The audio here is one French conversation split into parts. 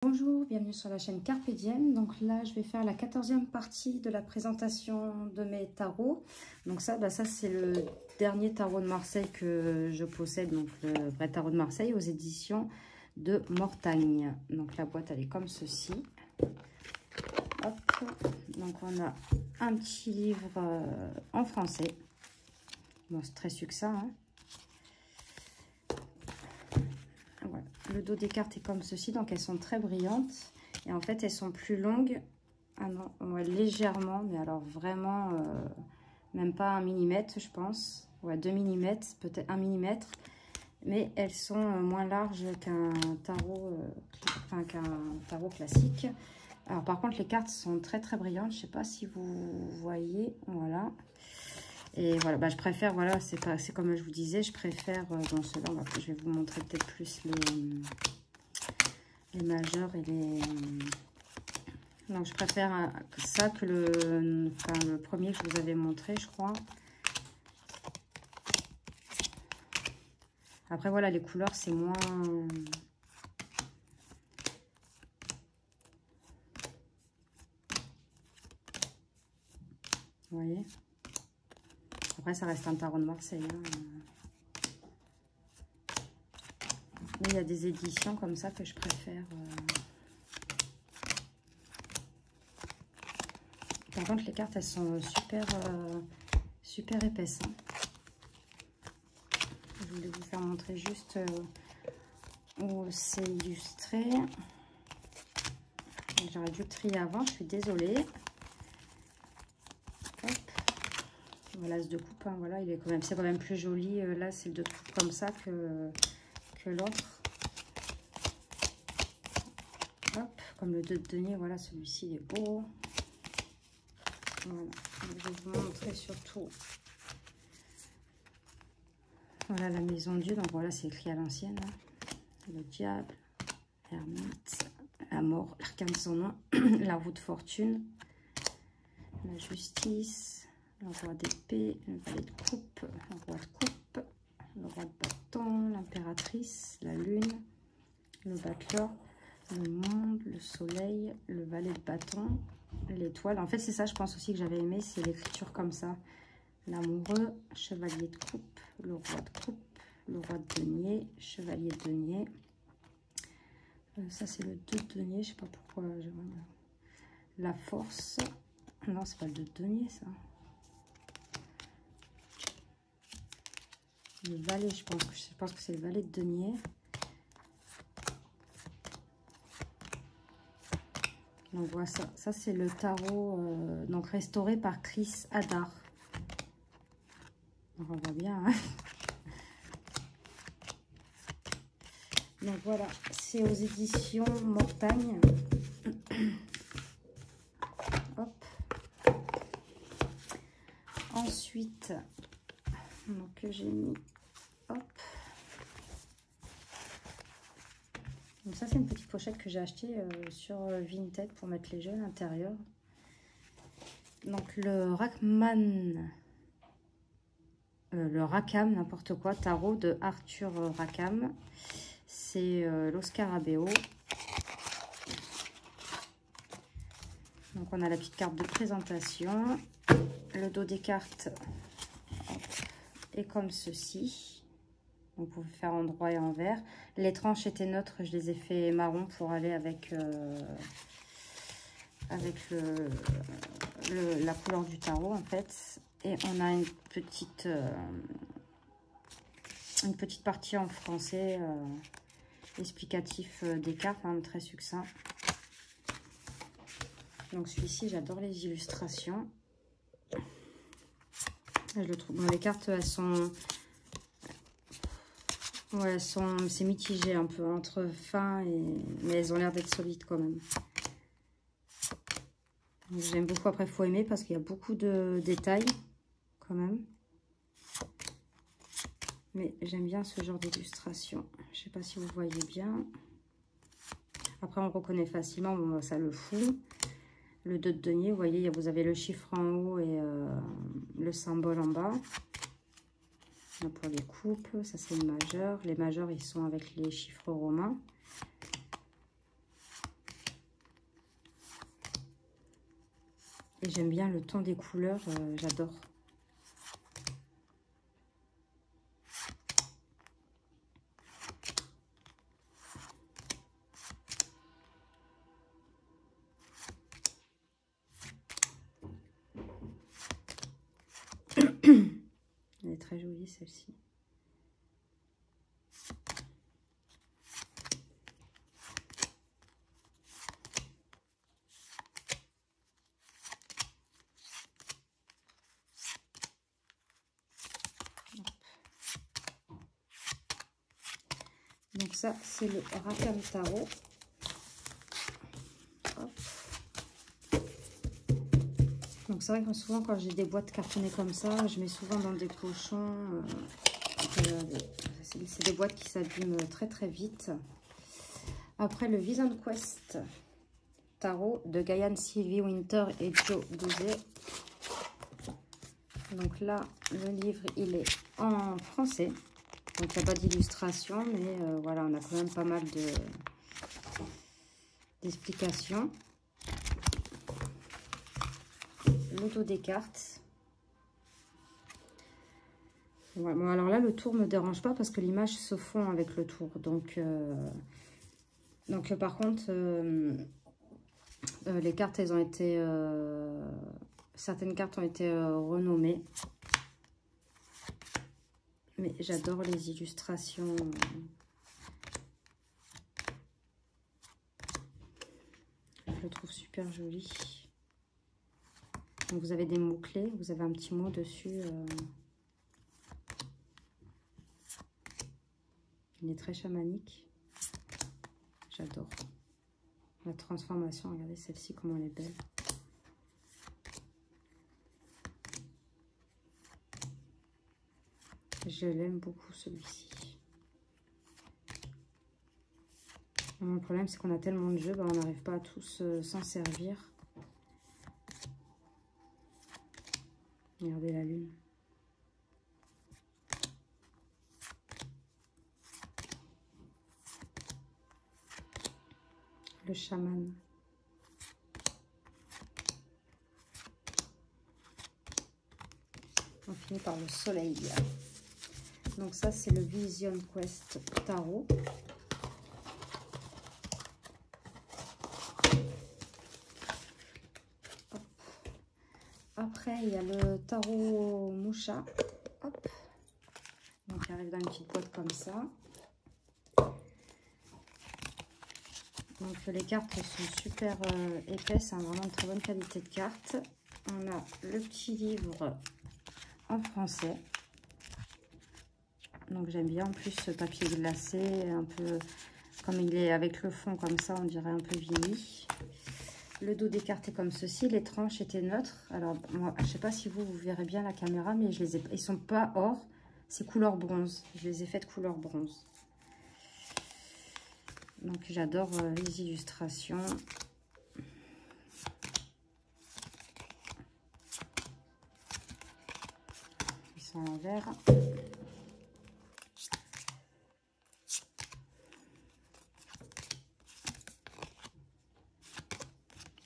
Bonjour, bienvenue sur la chaîne Carpe Diem. Donc là, je vais faire la 14e partie de la présentation de mes tarots. Donc ça c'est le dernier tarot de Marseille que je possède, donc le vrai tarot de Marseille aux éditions de Mortagne. Donc la boîte, elle est comme ceci. Hop. Donc on a un petit livre en français. Bon, c'est très succinct, hein. Voilà. Le dos des cartes est comme ceci, donc elles sont très brillantes. Et en fait, elles sont plus longues. Ah non, ouais, légèrement, mais alors vraiment, même pas 1 millimètre, je pense. Ouais, 2 mm, peut-être 1 millimètre. Mais elles sont moins larges qu'un tarot, qu'un tarot classique. Alors par contre, les cartes sont très très brillantes. Je sais pas si vous voyez, voilà. Et voilà, bah, je préfère, voilà, c'est comme je vous disais, je préfère dans cela, je vais vous montrer peut-être plus les majeurs et les... Donc je préfère ça que le premier que je vous avais montré, je crois. Après voilà, les couleurs c'est moins... Vous voyez? Après ça reste un tarot de Marseille, hein. Mais il y a des éditions comme ça que je préfère. Par contre, les cartes, elles sont super épaisses, hein. Je voulais vous faire montrer juste où c'est illustré. J'aurais dû le trier avant, je suis désolée. Hop. Voilà, l'as de coupe, hein, voilà, c'est quand même plus joli. Là, c'est le de coupe comme ça que l'autre. Hop, comme le 2 de denier, voilà, celui-ci il est beau. Voilà, je vais vous montrer surtout. Voilà la maison Dieu, donc voilà, c'est écrit à l'ancienne, hein. Le diable, l'ermite, la mort, l'arcane de son nom, la roue de fortune, la justice, le roi d'épée, le valet de coupe, le roi de coupe, le roi de bâton, l'impératrice, la lune, le battleur, le monde, le soleil, le valet de bâton, l'étoile. En fait, c'est ça, je pense aussi que j'avais aimé, c'est l'écriture comme ça. L'amoureux, chevalier de coupe, le roi de coupe, le roi de denier, chevalier de denier. Ça, c'est le 2 de denier, je sais pas pourquoi. La force. Non, c'est pas le 2 de denier, ça. Le valet, je pense que c'est le valet de denier. Donc voilà, ça c'est le tarot donc restauré par Chris Hadar. On voit bien, hein. Donc voilà, c'est aux éditions Mortagne. Hop. Ensuite, donc j'ai mis, hop. Donc ça c'est une petite pochette que j'ai achetée sur Vinted pour mettre les jeux à l'intérieur. Donc le Rackham, n'importe quoi, tarot de Arthur Rackham. C'est l'Oscarabeo. Donc on a la petite carte de présentation. Le dos des cartes est comme ceci. Donc vous pouvez faire en droit et en vert. Les tranches étaient neutres, je les ai fait marron pour aller avec la couleur du tarot en fait. Et on a une petite partie en français explicatif des cartes, hein, très succinct. Donc celui-ci, j'adore les illustrations. Je le trouve. Bon, les cartes, elles sont... Ouais, c'est mitigé un peu entre fin et... Mais elles ont l'air d'être solides quand même. J'aime beaucoup. Après, il faut aimer parce qu'il y a beaucoup de détails quand même. Mais j'aime bien ce genre d'illustration. Je ne sais pas si vous voyez bien. Après, on reconnaît facilement. Bon, ça le fout. Le 2 de denier, vous voyez, vous avez le chiffre en haut et le symbole en bas. Là, pour les coupes, ça c'est le majeur. Les majeurs, ils sont avec les chiffres romains. Et j'aime bien le ton des couleurs, j'adore. Elle est très jolie celle-ci. Donc ça, c'est le Rakam Tarot. Hop. Donc c'est vrai que souvent quand j'ai des boîtes cartonnées comme ça, je mets souvent dans des pochons. C'est des boîtes qui s'abîment très très vite. Après le Vision Quest Tarot de Gaïane Sylvie Winter et Joe Douzet. Donc là, le livre, il est en français. Donc, il n'y a pas d'illustration, mais voilà, on a quand même pas mal d'explications. Le dos des cartes. Ouais, bon, alors là, le tour ne me dérange pas parce que l'image se fond avec le tour. Donc par contre, les cartes, elles ont été... certaines cartes ont été renommées. Mais j'adore les illustrations. Je le trouve super joli. Donc vous avez des mots-clés, vous avez un petit mot dessus. Il est très chamanique. J'adore. La transformation, regardez celle-ci, comment elle est belle. Je l'aime beaucoup celui-ci. Le problème, c'est qu'on a tellement de jeux, on n'arrive pas à tous s'en servir. Regardez la lune. Le chaman. On finit par le soleil. Donc ça, c'est le Vision Quest Tarot. Hop. Après, il y a le Tarot Moucha. Hop. Donc, il arrive dans une petite boîte comme ça. Donc, les cartes sont super épaisses, hein, vraiment de très bonne qualité de cartes. On a le petit livre en français. Donc j'aime bien en plus ce papier glacé, un peu comme il est avec le fond comme ça, on dirait un peu vini. Le dos des cartes est comme ceci, les tranches étaient neutres. Alors moi, je sais pas si vous verrez bien la caméra, mais ils sont pas or, c'est couleur bronze. Je les ai faites couleur bronze. Donc j'adore les illustrations. Ils sont en vert.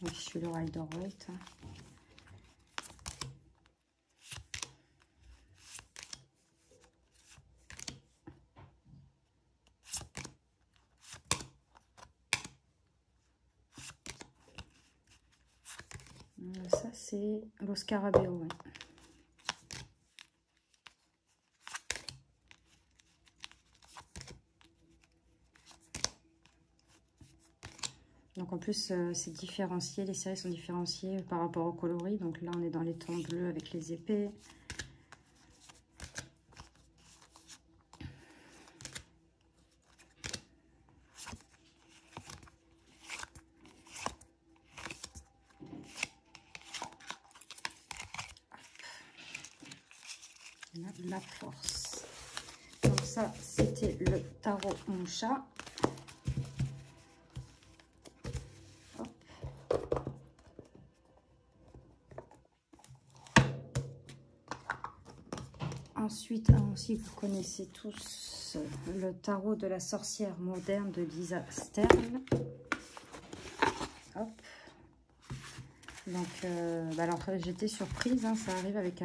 Donc, je suis le Rider-Waite. Ça, c'est le Scarabeo. Ouais. Donc en plus, c'est différencié, les séries sont différenciées par rapport au coloris. Donc là, on est dans les tons bleus avec les épées. La force. Donc ça, c'était le Tarot Moucha. Ensuite, si vous connaissez tous le tarot de la sorcière moderne de Lisa Stern. Hop. Donc, alors j'étais surprise, hein, ça arrive avec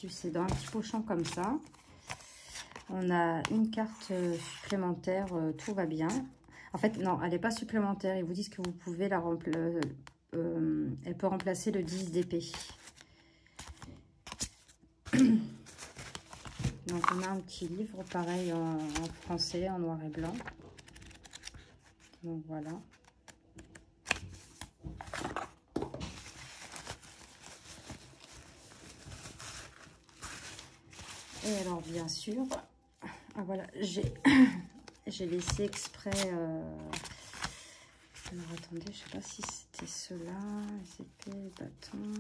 c'est dans un petit pochon comme ça. On a une carte supplémentaire, tout va bien. En fait, non, elle n'est pas supplémentaire. Ils vous disent que vous pouvez la elle peut remplacer le 10 d'épée. Donc, on a un petit livre, pareil, en français, en noir et blanc. Donc, voilà. Et alors, bien sûr, ah voilà, j'ai laissé exprès... Alors, attendez, je sais pas si c'était ceux-là, les épées, les bâtons...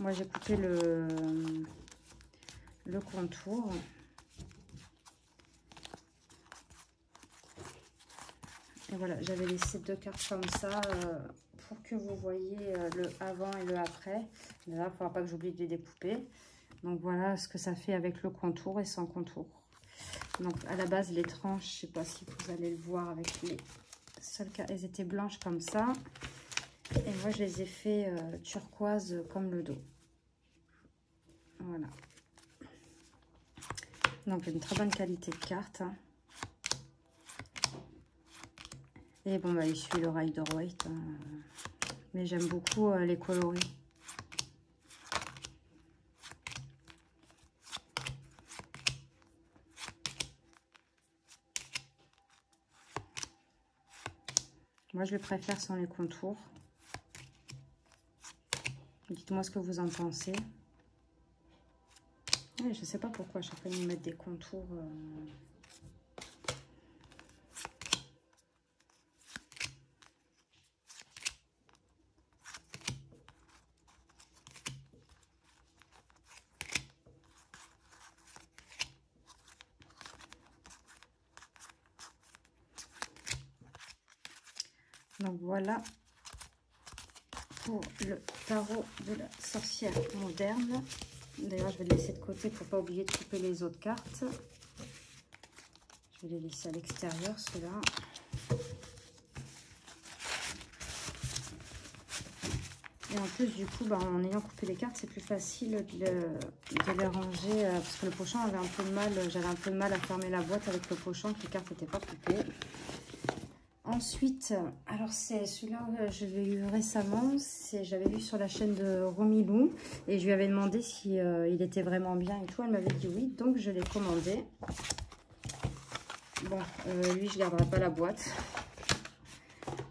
Moi, j'ai coupé le contour. Et voilà, j'avais laissé 2 cartes comme ça pour que vous voyez le avant et le après. Mais là, il ne faudra pas que j'oublie de les découper. Donc, voilà ce que ça fait avec le contour et sans contour. Donc, à la base, les tranches, je ne sais pas si vous allez le voir avec les seules cartes. Elles étaient blanches comme ça. Et moi, je les ai fait turquoise comme le dos. Voilà. Donc, une très bonne qualité de carte. Hein. Et bon, bah, il suit le Rider-Waite. Hein. Mais j'aime beaucoup les coloris. Moi, je le préfère sans les contours. Dites-moi ce que vous en pensez. Ouais, je ne sais pas pourquoi chaque fois ils me mettent des contours. Donc voilà pour le tarot de la sorcière moderne. D'ailleurs, je vais le laisser de côté pour ne pas oublier de couper les autres cartes. Je vais les laisser à l'extérieur, ceux-là. Et en plus, du coup, bah, en ayant coupé les cartes, c'est plus facile de les ranger. Parce que le pochon avait un peu de mal. J'avais un peu de mal à fermer la boîte avec le pochon, que les cartes n'étaient pas coupées. Ensuite, alors c'est celui-là, je l'ai eu récemment, j'avais vu sur la chaîne de Romilou et je lui avais demandé si il était vraiment bien et tout, elle m'avait dit oui, donc je l'ai commandé. Bon, lui je garderai pas la boîte.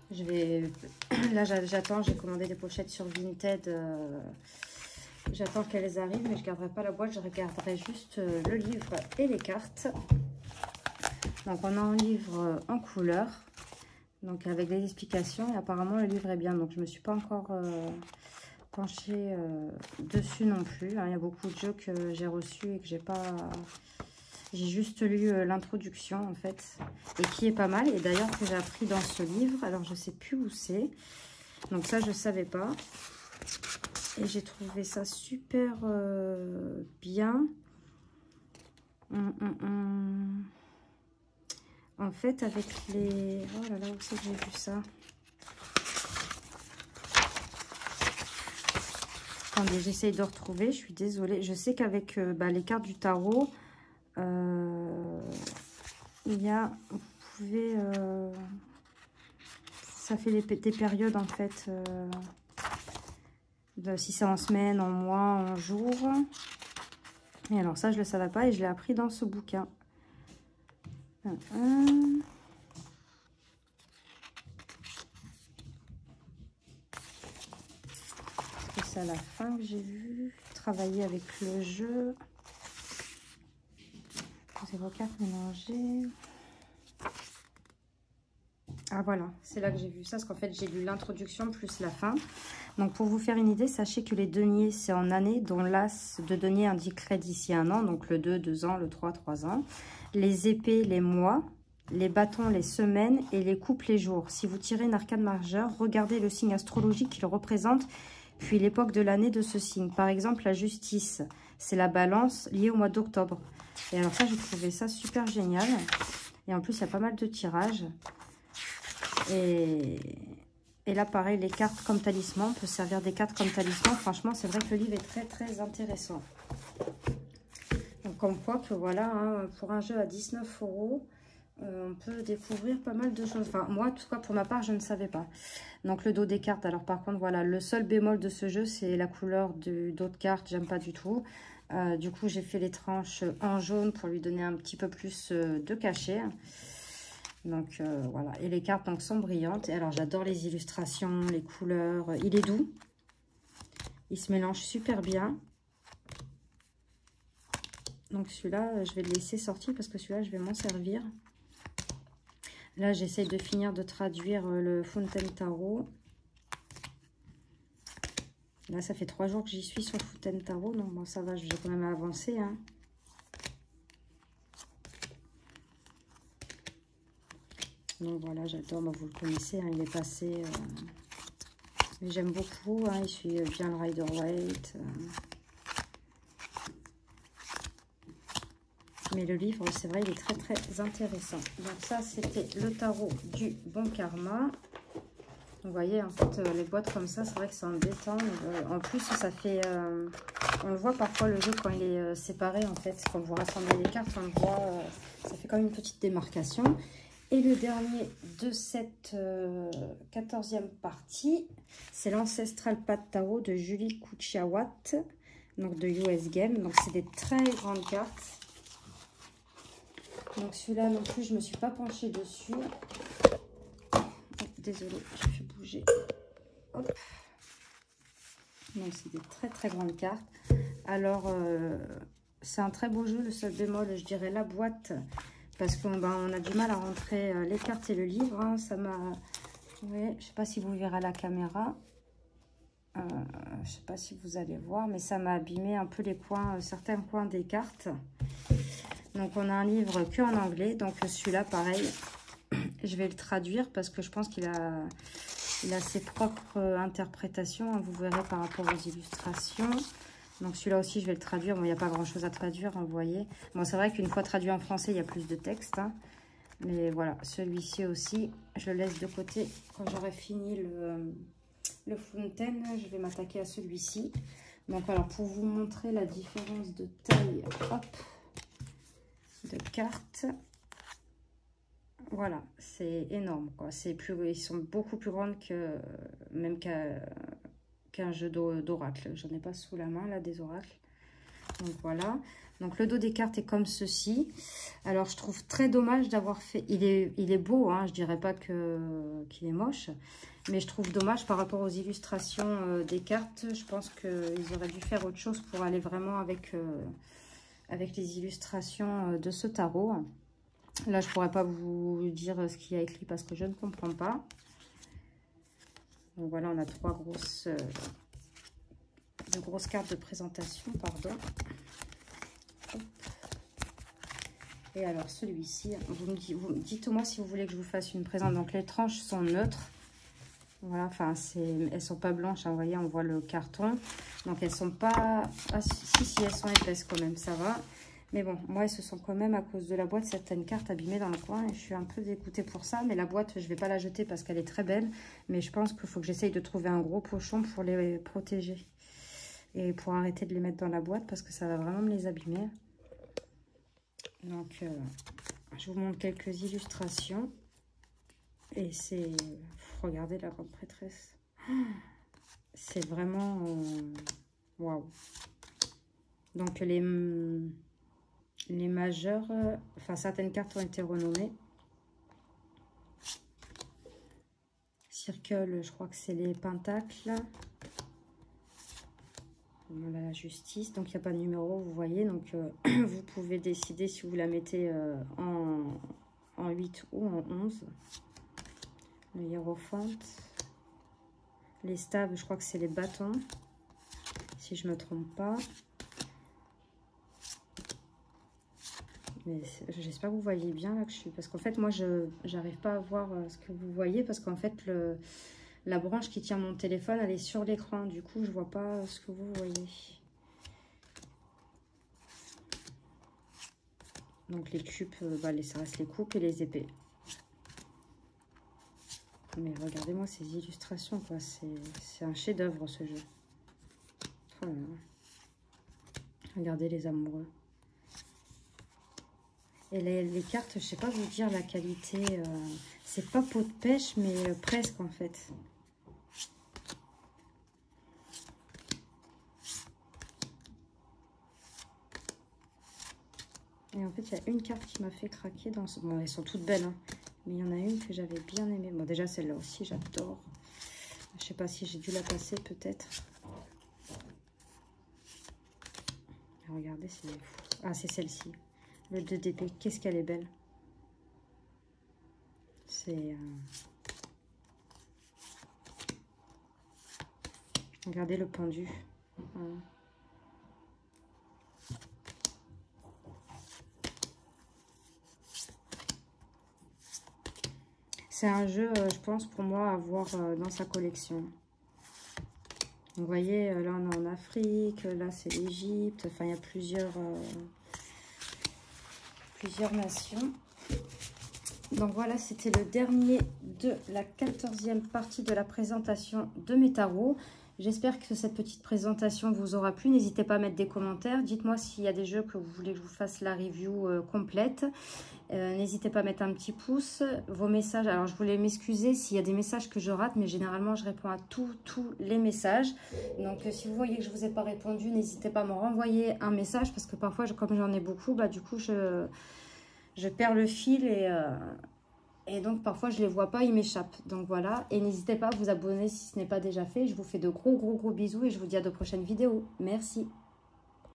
Je vais, là j'attends, j'ai commandé des pochettes sur Vinted, j'attends qu'elles arrivent, mais je garderai pas la boîte, je regarderai juste le livre et les cartes. Donc on a un livre en couleur. Donc avec des explications, et apparemment le livre est bien, donc je ne me suis pas encore penchée dessus non plus. Hein. Il y a beaucoup de jeux que j'ai reçus et que j'ai pas... J'ai juste lu l'introduction en fait, et qui est pas mal, et d'ailleurs que j'ai appris dans ce livre, alors je sais plus où c'est, donc ça je savais pas, et j'ai trouvé ça super bien. En fait, avec les... Oh là là, où c'est que j'ai vu ça? Attendez, j'essaye de retrouver, je suis désolée. Je sais qu'avec les cartes du tarot, il y a... Vous pouvez... ça fait des périodes, en fait. Si c'est en semaine, en mois, en jour. Et alors ça, je ne le savais pas et je l'ai appris dans ce bouquin. C'est à la fin que j'ai vu. Travailler avec le jeu. C'est vos cartes mélangées. Ah voilà, c'est là que j'ai vu ça, parce qu'en fait j'ai lu l'introduction plus la fin. Donc pour vous faire une idée, sachez que les deniers c'est en année, dont l'as de denier indiquerait d'ici 1 an, donc le 2, 2 ans, le 3, 3 ans. Les épées, les mois, les bâtons, les semaines et les coupes, les jours. Si vous tirez une arcane majeure, regardez le signe astrologique qu'il représente, puis l'époque de l'année de ce signe. Par exemple, la justice, c'est la balance liée au mois d'octobre. Et alors ça, j'ai trouvé ça super génial. Et en plus, il y a pas mal de tirages. Et là, pareil, les cartes comme talisman. On peut servir des cartes comme talisman. Franchement, c'est vrai que le livre est très, très intéressant. Donc, comme quoi que voilà, hein, pour un jeu à 19 €, on peut découvrir pas mal de choses. Enfin, moi, en tout cas, pour ma part, je ne savais pas. Donc, le dos des cartes. Alors, par contre, voilà, le seul bémol de ce jeu, c'est la couleur du dos de carte. J'aime pas du tout. Du coup, j'ai fait les tranches en jaune pour lui donner un petit peu plus de cachet. Donc, voilà. Et les cartes donc, sont brillantes. Et alors, j'adore les illustrations, les couleurs. Il est doux. Il se mélange super bien. Donc, celui-là, je vais le laisser sortir parce que celui-là, je vais m'en servir. Là, j'essaye de finir de traduire le Fountain Tarot. Là, ça fait 3 jours que j'y suis sur Fountain Tarot. Donc, bon, ça va, j'ai quand même avancé. Hein. Donc, voilà, j'adore. Bon, vous le connaissez, hein, il est passé. Mais j'aime beaucoup. Hein, il suit bien le Rider-Waite. Mais le livre, c'est vrai, il est très, très intéressant. Donc, ça, c'était le tarot du Bon Karma. Vous voyez, en fait, les boîtes comme ça, c'est vrai que c'est embêtant. En plus, ça fait... on le voit parfois, le jeu, quand il est séparé, en fait. Quand vous rassemblez les cartes, on le voit, ça fait comme une petite démarcation. Et le dernier de cette 14e partie, c'est l'Ancestral Pad Tarot de Julie Kuchiawat, donc de US Game. Donc, c'est des très grandes cartes. Donc, celui-là non plus, je ne me suis pas penchée dessus. Désolée, je fais bouger. Hop. Donc, c'est des très très grandes cartes. Alors, c'est un très beau jeu. Le seul bémol, je dirais la boîte. Parce qu'on on a du mal à rentrer les cartes et le livre. Hein. Ça m'a... Ouais, je ne sais pas si vous verrez à la caméra. Je ne sais pas si vous allez voir. Mais ça m'a abîmé un peu les coins, certains coins des cartes. Donc, on a un livre que en anglais. Donc, celui-là, pareil. Je vais le traduire parce que je pense qu'il a ses propres interprétations. Hein, vous verrez par rapport aux illustrations. Donc celui-là aussi, je vais le traduire. Bon, il n'y a pas grand-chose à traduire, hein, vous voyez. Bon, c'est vrai qu'une fois traduit en français, il y a plus de texte. Hein, mais voilà, celui-ci aussi, je le laisse de côté. Quand j'aurai fini le Fountain, je vais m'attaquer à celui-ci. Donc alors, pour vous montrer la différence de taille, hop, de cartes. Voilà, c'est énorme, quoi. C'est plus, ils sont beaucoup plus grandes que même qu'un jeu d'oracle. J'en ai pas sous la main là des oracles. Donc voilà. Donc le dos des cartes est comme ceci. Alors je trouve très dommage d'avoir fait. Il est beau, hein. Je dirais pas qu'il est moche, mais je trouve dommage par rapport aux illustrations des cartes. Je pense qu'ils auraient dû faire autre chose pour aller vraiment avec les illustrations de ce tarot. Là, je ne pourrais pas vous dire ce qu'il y a écrit parce que je ne comprends pas. Donc voilà, on a de grosses cartes de présentation, pardon. Hop. Et alors, celui-ci, dites-moi si vous voulez que je vous fasse une présente. Donc, les tranches sont neutres. Voilà, enfin, elles sont pas blanches, hein, vous voyez, on voit le carton. Donc, elles sont pas... Ah, si, elles sont épaisses quand même, ça va. Mais bon, moi, elles se sont quand même, à cause de la boîte, certaines cartes abîmées dans le coin. Et je suis un peu dégoûtée pour ça. Mais la boîte, je ne vais pas la jeter parce qu'elle est très belle. Mais je pense qu'il faut que j'essaye de trouver un gros pochon pour les protéger. Et pour arrêter de les mettre dans la boîte parce que ça va vraiment me les abîmer. Donc, je vous montre quelques illustrations. Et c'est... Regardez la grande prêtresse. C'est vraiment... Waouh. Donc, les majeurs, enfin certaines cartes ont été renommées. Circle, je crois que c'est les pentacles. Voilà, la justice, donc il n'y a pas de numéro, vous voyez. Donc vous pouvez décider si vous la mettez en 8 ou en 11. Le hiérophante. Les staves, je crois que c'est les bâtons, si je ne me trompe pas. Mais j'espère que vous voyez bien là que je suis. Parce qu'en fait, moi, je n'arrive pas à voir ce que vous voyez. Parce qu'en fait, la branche qui tient mon téléphone, elle est sur l'écran. Du coup, je ne vois pas ce que vous voyez. Donc, les cubes, ça reste les coupes et les épées. Mais regardez-moi ces illustrations, quoi. C'est un chef-d'œuvre, ce jeu. Oh là là. Regardez les amoureux. Et les cartes, je sais pas vous dire la qualité. C'est pas peau de pêche, mais presque, en fait. Et en fait, il y a une carte qui m'a fait craquer dans ce... Bon, elles sont toutes belles, hein. Mais il y en a une que j'avais bien aimée. Bon, déjà, celle-là aussi, j'adore. Je sais pas si j'ai dû la passer, peut-être. Regardez, c'est fou. Ah, c'est celle-ci. Le 2 d'épée. Qu'est-ce qu'elle est belle. C'est... Regardez le pendu. Voilà. C'est un jeu, je pense, pour moi, à avoir dans sa collection. Vous voyez, là, on est en Afrique. Là, c'est l'Égypte. Enfin, il y a plusieurs nations. Donc, voilà, c'était le dernier de la 14e partie de la présentation de mes tarots. J'espère que cette petite présentation vous aura plu. N'hésitez pas à mettre des commentaires. Dites-moi s'il y a des jeux que vous voulez que je vous fasse la review complète. N'hésitez pas à mettre un petit pouce. Vos messages, alors je voulais m'excuser s'il y a des messages que je rate, mais généralement je réponds à tous les messages. Donc si vous voyez que je ne vous ai pas répondu, n'hésitez pas à me renvoyer un message, parce que parfois, comme j'en ai beaucoup, bah, du coup je perds le fil et donc, parfois, je ne les vois pas, ils m'échappent. Donc, voilà. Et n'hésitez pas à vous abonner si ce n'est pas déjà fait. Je vous fais de gros bisous et je vous dis à de prochaines vidéos. Merci.